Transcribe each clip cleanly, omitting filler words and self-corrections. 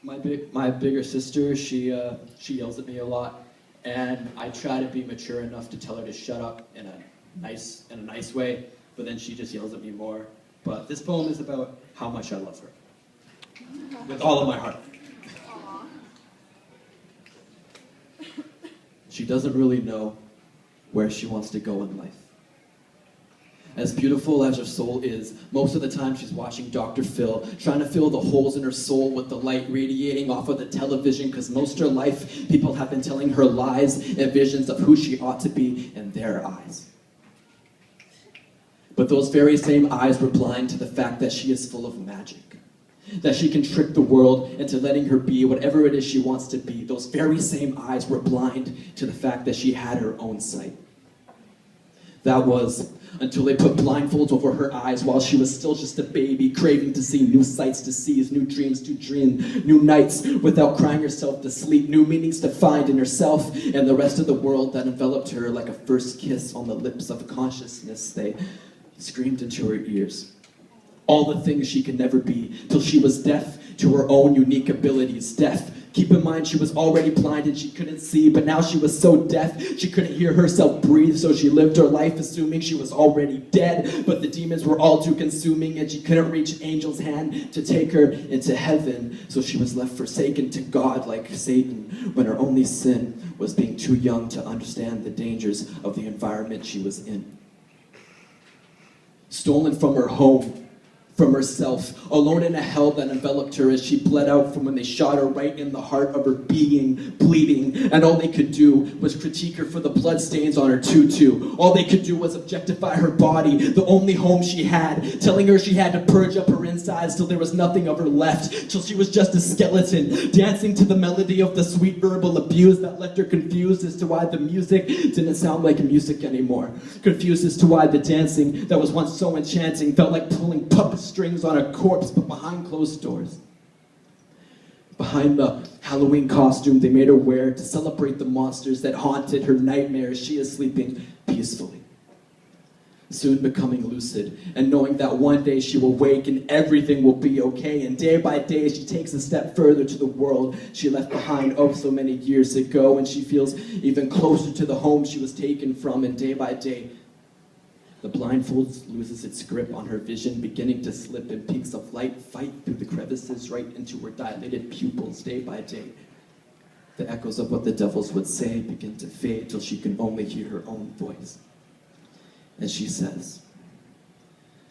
My bigger sister, she yells at me a lot, and I try to be mature enough to tell her to shut up in a nice way, but then she just yells at me more. But this poem is about how much I love her, with all of my heart. She doesn't really know where she wants to go in life. As beautiful as her soul is, most of the time she's watching Dr. Phil, trying to fill the holes in her soul with the light radiating off of the television, because most of her life, people have been telling her lies and visions of who she ought to be in their eyes. But those very same eyes were blind to the fact that she is full of magic, that she can trick the world into letting her be whatever it is she wants to be. Those very same eyes were blind to the fact that she had her own sight. That was until they put blindfolds over her eyes while she was still just a baby, craving to see new sights to seize, new dreams to dream, new nights without crying herself to sleep, new meanings to find in herself and the rest of the world that enveloped her like a first kiss on the lips of consciousness. They screamed into her ears all the things she could never be, till she was deaf to her own unique abilities. Deaf. Keep in mind, she was already blind and she couldn't see, but now she was so deaf, she couldn't hear herself breathe, so she lived her life assuming she was already dead, but the demons were all too consuming and she couldn't reach angel's hand to take her into heaven, so she was left forsaken to God like Satan, when her only sin was being too young to understand the dangers of the environment she was in. Stolen from her home, from herself, alone in a hell that enveloped her as she bled out from when they shot her right in the heart of her being, bleeding, and all they could do was critique her for the bloodstains on her tutu. All they could do was objectify her body, the only home she had, telling her she had to purge up her insides till there was nothing of her left, till she was just a skeleton, dancing to the melody of the sweet verbal abuse that left her confused as to why the music didn't sound like music anymore, confused as to why the dancing that was once so enchanting felt like pulling puppet strings on a corpse, but behind closed doors. Behind the Halloween costume they made her wear to celebrate the monsters that haunted her nightmares, she is sleeping peacefully, soon becoming lucid, and knowing that one day she will wake and everything will be okay. And day by day she takes a step further to the world she left behind oh so many years ago, and she feels even closer to the home she was taken from. And day by day the blindfold loses its grip on her vision, beginning to slip, and peaks of light fight through the crevices right into her dilated pupils. Day by day, the echoes of what the devils would say begin to fade till she can only hear her own voice. And she says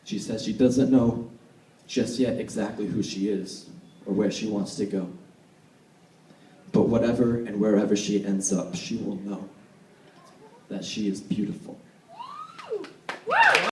she doesn't know just yet exactly who she is or where she wants to go. But whatever and wherever she ends up, she will know that she is beautiful.